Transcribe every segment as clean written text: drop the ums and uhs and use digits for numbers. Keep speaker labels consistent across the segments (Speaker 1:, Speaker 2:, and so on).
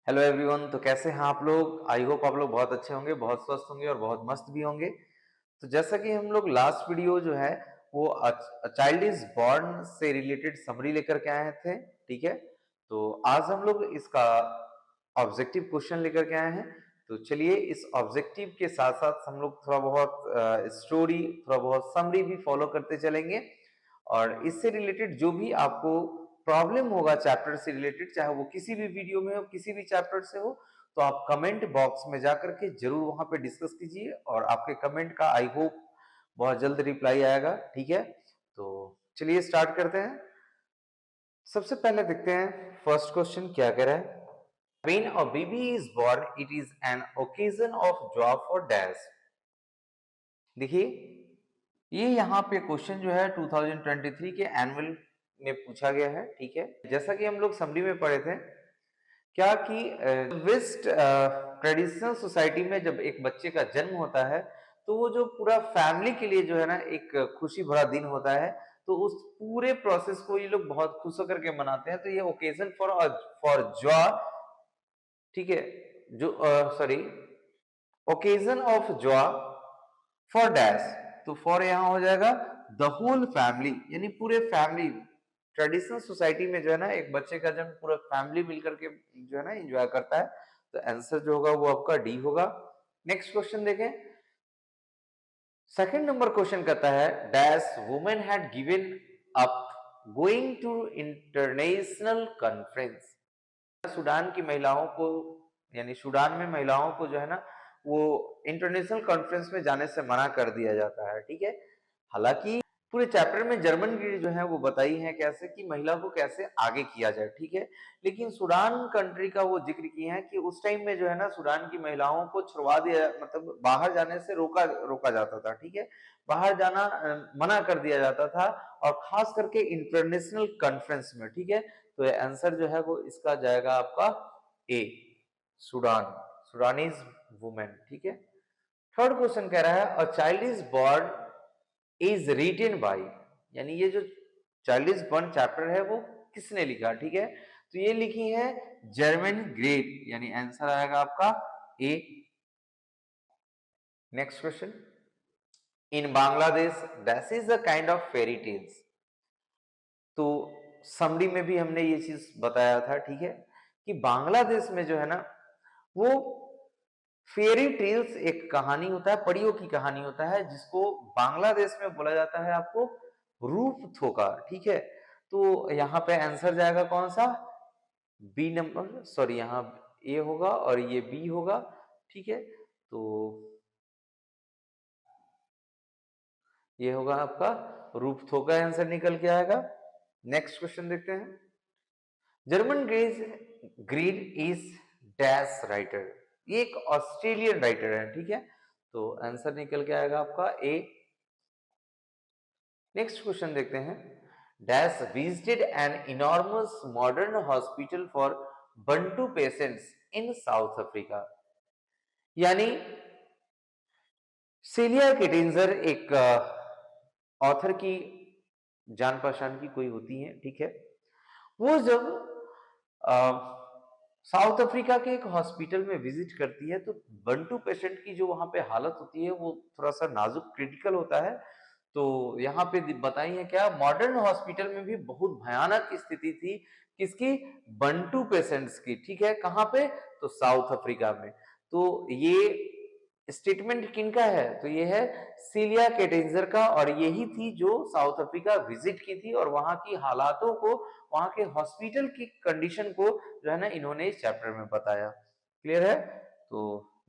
Speaker 1: Hello everyone. तो कैसे हैं आप लोग? आई होप आप लोग बहुत अच्छे होंगे, बहुत स्वस्थ होंगे और बहुत मस्त भी होंगे। तो जैसा कि हम लोग लास्ट वीडियो जो है वो चाइल्ड इज बॉर्न से रिलेटेड समरी लेकर के आए थे, ठीक है। तो आज हम लोग इसका ऑब्जेक्टिव क्वेश्चन लेकर के आए हैं। तो चलिए इस ऑब्जेक्टिव के साथ साथ हम लोग थोड़ा बहुत स्टोरी, थोड़ा बहुत समरी भी फॉलो करते चलेंगे। और इससे रिलेटेड जो भी आपको प्रॉब्लम होगा चैप्टर से रिलेटेड, चाहे वो किसी भी वीडियो में हो, किसी भी चैप्टर से हो, तो आप कमेंट बॉक्स में जाकर के जरूर वहां पे डिस्कस कीजिए और आपके कमेंट का आई होप बहुत जल्द रिप्लाई आएगा, ठीक है। तो चलिए स्टार्ट करते हैं। सबसे पहले देखते हैं फर्स्ट क्वेश्चन क्या कह रहा है। When a baby is born, it is an occasion of joy for dash। देखिए ये यहाँ पे क्वेश्चन जो है 2023 के एनुअल में पूछा गया है, ठीक है। जैसा कि हम लोग समरी में पढ़े थे क्या कि वेस्ट ट्रेडिशनल सोसाइटी में जब एक बच्चे का जन्म होता है तो वो जो पूरा फैमिली के लिए जो है ना एक खुशी भरा दिन होता है। तो उस पूरे प्रोसेस को ये लोग बहुत खुश होकर के मनाते हैं। तो ये ओकेजन फॉर जॉय, ठीक है, जो sorry occasion of Joy for dash. तो फॉर यहां हो जाएगा द होल फैमिली, यानी पूरे फैमिली। ट्रेडिशनल सोसाइटी में जो है ना एक बच्चे का जन्म पूरा फैमिली मिलकर के जो है ना एंजॉय करता है। तो आंसर जो होगा वो आपका डी होगा। नेक्स्ट क्वेश्चन देखें। सेकंड नंबर क्वेश्चन कहता है dash women had given up going to international conference. Sudan की महिलाओं को, यानी सूडान में महिलाओं को जो है ना वो इंटरनेशनल कॉन्फ्रेंस में जाने से मना कर दिया जाता है, ठीक है। हालांकि पूरे चैप्टर में जर्मन की जो है वो बताई है कैसे कि महिला को कैसे आगे किया जाए, ठीक है। लेकिन सूडान कंट्री का वो जिक्र किए हैं कि उस टाइम में जो है ना सूडान की महिलाओं को छुड़वा दिया, मतलब बाहर जाने से रोका रोका जाता था, ठीक है। बाहर जाना मना कर दिया जाता था, और खास करके इंटरनेशनल कॉन्फ्रेंस में, ठीक है। तो आंसर जो है वो इसका जाएगा आपका ए, सूडान, सूडानीज वुमेन, ठीक है। थर्ड क्वेश्चन कह रहा है a child is born is written by, यानी ये जो चाइल्ड इज बॉर्न चैप्टर है वो किसने लिखा, ठीक है। तो ये लिखी है जर्मन ग्रेट, यानी आंसर आएगा आपका A. Next question. In Bangladesh that is a kind of fairy tales. तो समरी में भी हमने ये चीज बताया था, ठीक है, कि बांग्लादेश में जो है ना वो फेरी टेल्स एक कहानी होता है, परियों की कहानी होता है, जिसको बांग्लादेश में बोला जाता है आपको रूप थोका, ठीक है। तो यहाँ पे आंसर जाएगा कौन सा, बी नंबर, सॉरी यहाँ ए होगा और ये बी होगा, ठीक है। तो ये होगा आपका रूप थोका, आंसर निकल के आएगा। नेक्स्ट क्वेश्चन देखते हैं। German grid is dash writer, ये एक ऑस्ट्रेलियन राइटर है, ठीक है। तो आंसर निकल के आएगा आपका ए। नेक्स्ट क्वेश्चन देखते हैं। Dash visited an enormous modern hospital for Bantu patients in south Africa, यानी सीलिया केटेंजर एक ऑथर की जान पहचान की कोई होती है, ठीक है। वो जब साउथ अफ्रीका के एक हॉस्पिटल में विजिट करती है तो बंटू पेशेंट की जो वहां पे हालत होती है वो थोड़ा सा नाजुक क्रिटिकल होता है। तो यहाँ पे बताई है क्या, मॉडर्न हॉस्पिटल में भी बहुत भयानक स्थिति थी किसकी, बंटू पेशेंट्स की, ठीक है। कहाँ पे, तो साउथ अफ्रीका में। तो ये स्टेटमेंट किनका है, तो ये है सीलिया केटेंजर का, और यही थी जो साउथ अफ्रीका विजिट की थी और वहां की हालातों को, वहां के हॉस्पिटल की कंडीशन को जो है ना इन्होंने इस चैप्टर में बताया। क्लियर है। तो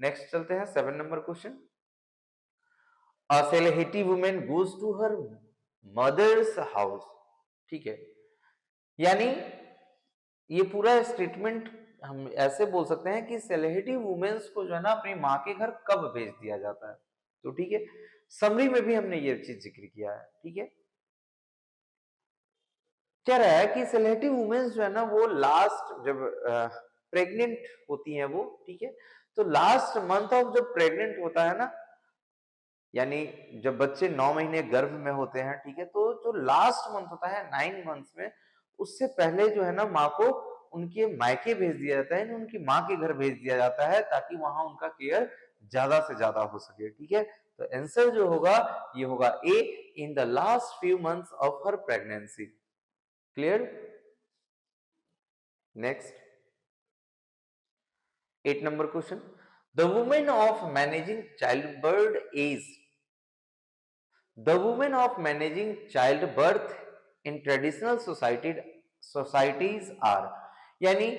Speaker 1: नेक्स्ट चलते हैं 7 number question. A celebrity women goes to her mother's house, ठीक है। यानी ये पूरा स्टेटमेंट हम ऐसे बोल सकते हैं कि सेलिब्रिटी वुमेन्स को जो है ना अपनी माँ के घर कब भेज दिया जाता है। तो ठीक है, समरी में भी हमने ये चीज जिक्र किया है, ठीक है। क्या रहा है कि सेलिब्रिटी वुमेन्स जो है ना वो लास्ट जब प्रेग्नेंट होती हैं वो, ठीक है। तो लास्ट मंथ ऑफ जब प्रेग्नेंट होता है ना, यानी जब बच्चे 9 महीने गर्भ में होते हैं, ठीक है, तो जो लास्ट मंथ होता है 9 मंथ्स में, उससे पहले जो है ना माँ को उनके मायके भेज दिया जाता है, उनकी माँ के घर भेज दिया जाता है ताकि वहां उनका केयर ज्यादा से ज्यादा हो सके। ठीक है, तो आंसर जो होगा ये होगा A, in the last few months of her pregnancy. Clear? Next 8 number question. The women of managing childbirth is the women of managing childbirth in traditional societies are, यानी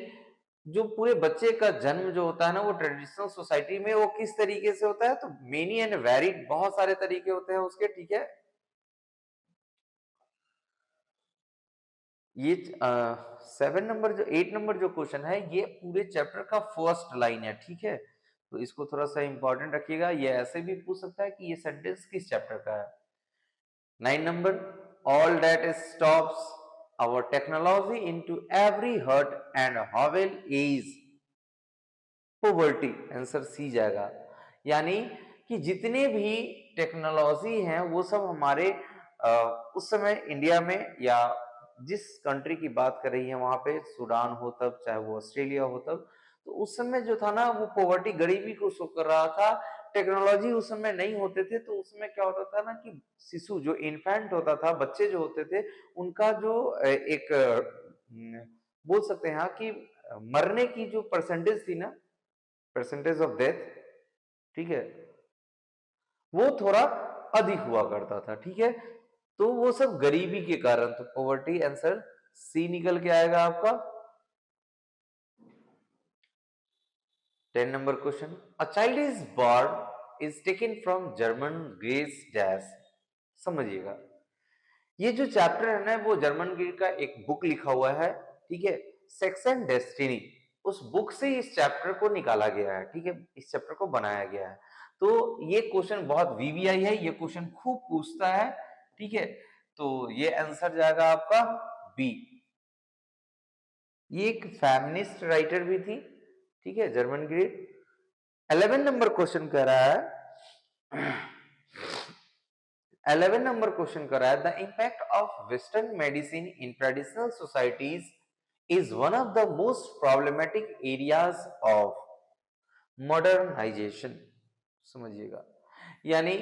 Speaker 1: जो पूरे बच्चे का जन्म जो होता है ना वो ट्रेडिशनल सोसाइटी में वो किस तरीके से होता है, तो मेनी एंड वेरिड, बहुत सारे तरीके होते हैं उसके। ठीक है, ये 8 नंबर जो क्वेश्चन है ये पूरे चैप्टर का फर्स्ट लाइन है। ठीक है, तो इसको थोड़ा सा इंपॉर्टेंट रखिएगा, ये ऐसे भी पूछ सकता है कि ये सेंटेंस किस चैप्टर का है। 9 number, all that stops our technology into every hurt and hovel is poverty. Answer C जाएगा, यानी कि जितने भी टेक्नोलॉजी हैं वो सब हमारे उस समय इंडिया में या जिस कंट्री की बात कर रही है वहां पे, सूडान हो तब, चाहे वो ऑस्ट्रेलिया हो तब, तो उस समय जो था ना वो पॉवर्टी, गरीबी को शो कर रहा था। टेक्नोलॉजी उस समय नहीं होते थे, तो उसमें क्या होता था ना कि शिशु जो इन्फेंट होता था, बच्चे जो होते थे, उनका जो एक बोल सकते हैं कि मरने की जो परसेंटेज थी ना, परसेंटेज ऑफ डेथ, ठीक है, वो थोड़ा अधिक हुआ करता था। ठीक है, तो वो सब गरीबी के कारण, तो पॉवर्टी, आंसर सी निकल के आएगा आपका। 10 number question, a child is born is taken from German grace dash. समझिएगा, ये जो चैप्टर है ना वो जर्मन ग्रीक का एक बुक लिखा हुआ है। ठीक है, सेक्स एंड डेस्टिनी, उस बुक से इस चैप्टर को निकाला गया है। ठीक है, इस चैप्टर को बनाया गया है। तो ये क्वेश्चन बहुत वीवीआई है, ये क्वेश्चन खूब पूछता है। ठीक है, तो ये आंसर जाएगा आपका बी। ये एक फेमिनिस्ट राइटर भी थी। ठीक है, जर्मन ग्रीक। 11 नंबर क्वेश्चन कह रहा है 11 नंबर क्वेश्चन कर रहा है, the impact of western medicine in traditional societies is one of the most problematic areas of modernisation. समझिएगा, यानी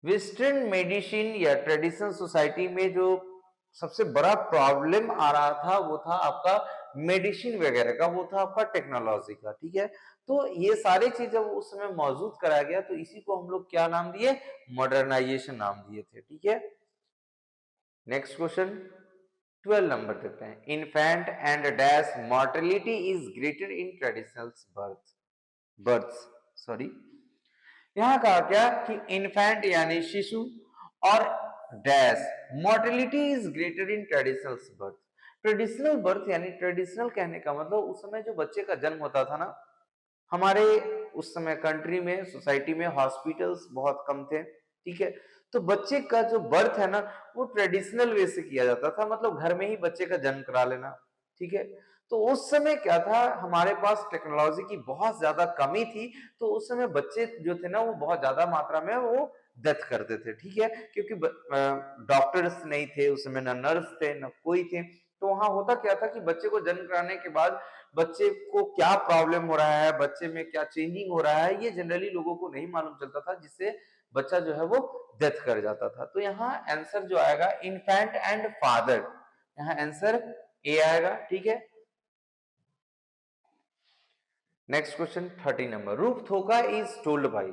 Speaker 1: वेस्टर्न मेडिसिन या ट्रेडिशनल सोसाइटी में जो सबसे बड़ा प्रॉब्लम आ रहा था वो था आपका मेडिसिन वगैरह का, वो था आपका टेक्नोलॉजी का। ठीक है, तो ये सारी चीजें उस समय मौजूद कराया गया, तो इसी को हम लोग क्या नाम दिए, मॉडर्नाइजेशन नाम दिए थे। ठीक है, नेक्स्ट क्वेश्चन 12 नंबर देते हैं, infant and dash mortality is greater in traditional births. Sorry, यहाँ कहा क्या कि इन्फेंट यानी शिशु और dash mortality is greater in traditional birth. Traditional birth यानी ट्रेडिशनल कहने का मतलब उस समय जो बच्चे का जन्म होता था ना, हमारे उस समय कंट्री में, सोसाइटी में हॉस्पिटल्स बहुत कम थे। ठीक है, तो बच्चे का जो बर्थ है ना वो ट्रेडिशनल वे से किया जाता था, मतलब घर में ही बच्चे का जन्म करा लेना। ठीक है, तो उस समय क्या था, हमारे पास टेक्नोलॉजी की बहुत ज्यादा कमी थी, तो उस समय बच्चे जो थे ना वो बहुत ज्यादा मात्रा में वो डेथ करते थे। ठीक है, क्योंकि डॉक्टर्स नहीं थे उस समय, ना नर्स थे ना कोई थे, तो वहां होता क्या था कि बच्चे को जन्म कराने के बाद बच्चे को क्या प्रॉब्लम हो रहा है, बच्चे में क्या चेंजिंग हो रहा है, ये जनरली लोगों को नहीं मालूम चलता था, जिससे बच्चा जो है वो डेथ कर जाता था। तो यहाँ आंसर जो आएगा इन्फेंट एंड फादर, यहाँ आंसर ए आएगा। ठीक है, नेक्स्ट क्वेश्चन 30 नंबर, रूप थोका इज टोल्ड बाई।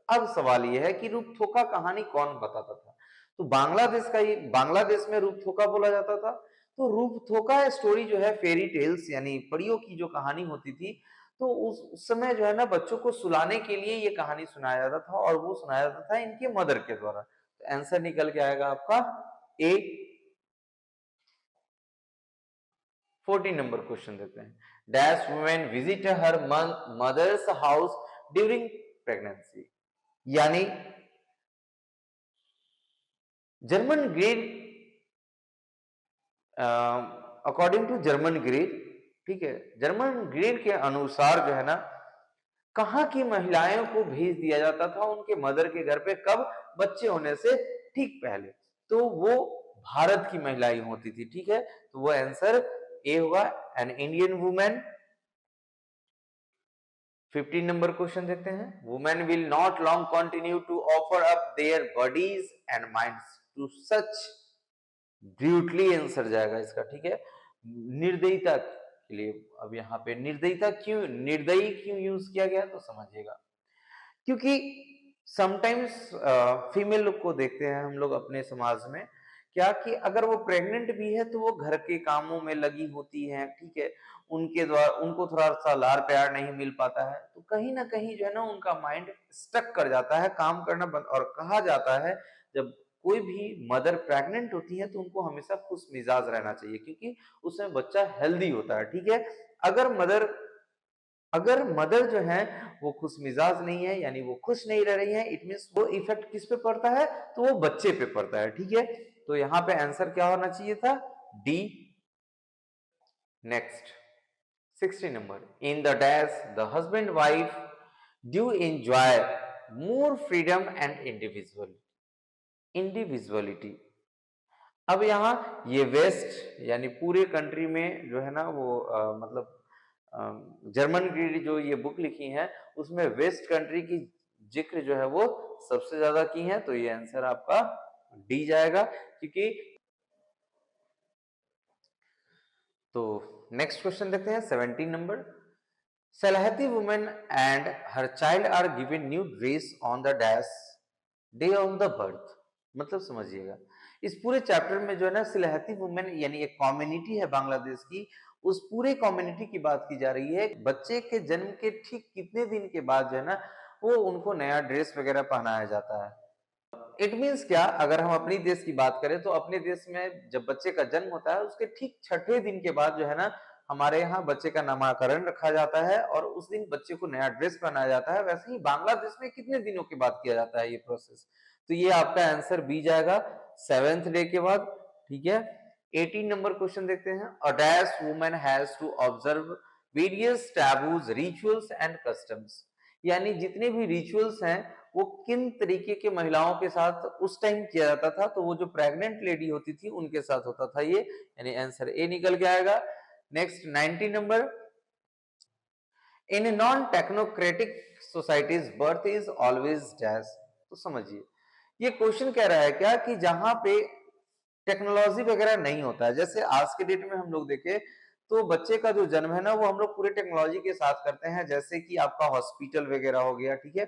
Speaker 1: अब सवाल यह है कि रूप थोका कहानी कौन बताता था, तो बांग्लादेश का, ये बांग्लादेश में रूप थोका बोला जाता था। तो रूप थोका स्टोरी जो है फेरी टेल्स यानी परियों की जो कहानी होती थी, तो उस समय जो है ना बच्चों को सुलाने के लिए ये कहानी सुनाया जाता था, और वो सुनाया जाता था इनके मदर के द्वारा। तो आंसर निकल के आएगा आपका ए। 14 नंबर क्वेश्चन देते हैं, dash women visit her mother's house during pregnancy, यानी Germaine Greer, according to Germaine Greer, ठीक है, जर्मन ग्रीड के अनुसार जो है ना कहाँ की महिलाओं को भेज दिया जाता था उनके मदर के घर पे, कब, बच्चे होने से ठीक पहले, तो वो भारत की महिलाएं होती थी। ठीक है, तो वो आंसर ए होगा an Indian women. 15 number question देखते हैं, women will not long continue to offer up their bodies and minds to such brutally, answer जाएगा इसका, ठीक है, निर्दयता के लिए। अब यहाँ पे निर्दयता क्यों, निर्दयी क्यों यूज किया गया तो समझिएगा, क्योंकि समटाइम्स फीमेल लोग को देखते हैं हम लोग अपने समाज में क्या कि अगर वो प्रेग्नेंट भी है तो वो घर के कामों में लगी होती है, ठीक है, उनके द्वारा उनको थोड़ा सा लाड़ प्यार नहीं मिल पाता है, तो कहीं ना कहीं जो है ना उनका माइंड स्टक कर जाता है, काम करना बंद। और कहा जाता है जब कोई भी मदर प्रेग्नेंट होती है तो उनको हमेशा खुश मिजाज रहना चाहिए, क्योंकि उसमें बच्चा हेल्दी होता है, ठीक है। अगर मदर जो है वो खुश मिजाज नहीं है, यानी वो खुश नहीं रह रही है, इट मीन्स वो इफेक्ट किस पे पड़ता है, तो वो बच्चे पे पड़ता है, ठीक है। तो यहाँ पे आंसर क्या होना चाहिए था, D. Next 60 number, in the dash the husband wife do enjoy more freedom and individuality. अब यहाँ ये वेस्ट यानी पूरे कंट्री में जो है ना वो मतलब जर्मन की जो ये बुक लिखी है उसमें वेस्ट कंट्री की जिक्र जो है वो सबसे ज्यादा की है, तो ये आंसर आपका डी जाएगा, क्योंकि। तो नेक्स्ट क्वेश्चन देखते हैं 17 नंबर, सलहती women and her child are given new dress on the dash day on the birth. मतलब समझिएगा इस पूरे चैप्टर में जो है ना सिलहती वुमेन यानी एक कम्युनिटी है बांग्लादेश की, उस पूरे कम्युनिटी की बात की जा रही है। बच्चे के जन्म के ठीक कितने दिन के बाद जो है ना वो उनको नया ड्रेस वगैरह पहनाया जाता है। इट मीन्स क्या, अगर हम अपनी देश की बात करें तो अपने देश में जब बच्चे का जन्म होता है उसके ठीक छठे दिन के बाद जो है ना हमारे यहाँ बच्चे का नामकरण रखा जाता है और उस दिन बच्चे को नया ड्रेस पहनाया जाता है। वैसे ही बांग्लादेश में कितने दिनों के बाद किया जाता है ये प्रोसेस, तो ये आपका आंसर बी जाएगा, 7th डे के बाद, ठीक है। 18 नंबर क्वेश्चन देखते हैं, a dash woman has to observe various taboos rituals and customs, यानी जितने भी रिचुअल्स हैं वो किन तरीके के महिलाओं के साथ उस टाइम किया जाता था, तो वो जो प्रेग्नेंट लेडी होती थी उनके साथ होता था ये, यानी आंसर ए निकल के आएगा। Next 19 number, in non technocratic societies birth is always dash. तो समझिए ये क्वेश्चन कह रहा है क्या कि जहां पे टेक्नोलॉजी वगैरह नहीं होता है, जैसे आज के डेट में हम लोग देखें तो बच्चे का जो जन्म है ना वो हम लोग पूरे टेक्नोलॉजी के साथ करते हैं, जैसे कि आपका हॉस्पिटल वगैरह हो गया, ठीक है।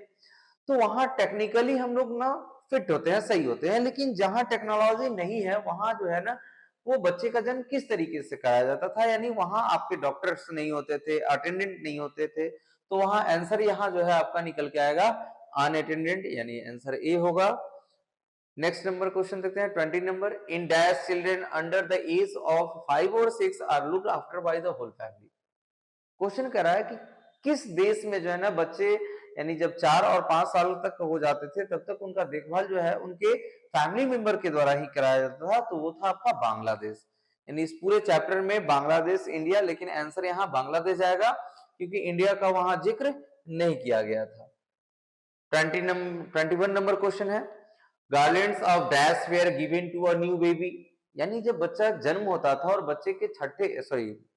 Speaker 1: तो वहां टेक्निकली हम लोग ना फिट होते हैं, सही होते हैं, लेकिन जहां टेक्नोलॉजी नहीं है वहां जो है ना वो बच्चे का जन्म किस तरीके से कराया जाता था, यानी वहां आपके डॉक्टर्स नहीं होते थे, अटेंडेंट नहीं होते थे, तो वहां आंसर यहाँ जो है आपका निकल के आएगा अनअटेंडेंट, यानी आंसर ए होगा। नेक्स्ट नंबर क्वेश्चन देखते हैं 20 number, in dash children under the age of 5 और 6 are looked after by the whole family. Question कर रहा है कि किस देश में जो है ना बच्चे यानी जब 4 और 5 साल तक हो जाते थे तब तक उनका देखभाल जो है उनके फैमिली मेंबर के द्वारा ही कराया जाता था, तो वो था आपका बांग्लादेश। यानी इस पूरे चैप्टर में बांग्लादेश, इंडिया, लेकिन आंसर यहाँ बांग्लादेश आएगा क्योंकि इंडिया का वहां जिक्र नहीं किया गया था। 21 नंबर क्वेश्चन है, garlands of dash were given to a new baby, यानी जब बच्चा जन्म होता था और बच्चे के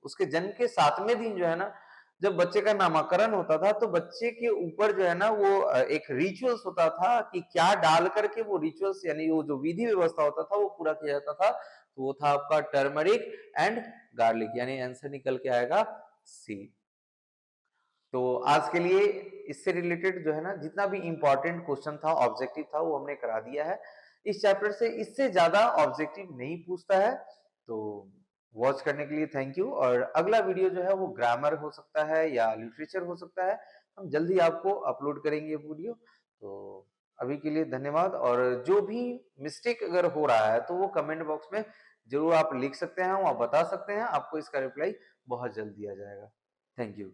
Speaker 1: उसके जन्म के 7वें दिन जो है ना जब बच्चे का नामकरण होता था तो बच्चे के ऊपर जो है ना वो एक रिचुअल्स होता था कि क्या डाल करके वो रिचुअल्स यानी वो जो विधि व्यवस्था होता था वो पूरा किया जाता था, तो वो था आपका टर्मरिक एंड गार्लिक, यानी आंसर निकल के आएगा सी। तो आज के लिए इससे रिलेटेड जो है ना जितना भी इंपॉर्टेंट क्वेश्चन था, ऑब्जेक्टिव था, वो हमने करा दिया है। इस चैप्टर से इससे ज्यादा ऑब्जेक्टिव नहीं पूछता है, तो वॉच करने के लिए थैंक यू। और अगला वीडियो जो है वो ग्रामर हो सकता है या लिटरेचर हो सकता है, हम जल्दी आपको अपलोड करेंगे वीडियो। तो अभी के लिए धन्यवाद, और जो भी मिस्टेक अगर हो रहा है तो वो कमेंट बॉक्स में जरूर आप लिख सकते हैं, वहां बता सकते हैं, आपको इसका रिप्लाई बहुत जल्द दिया जाएगा। Thank you.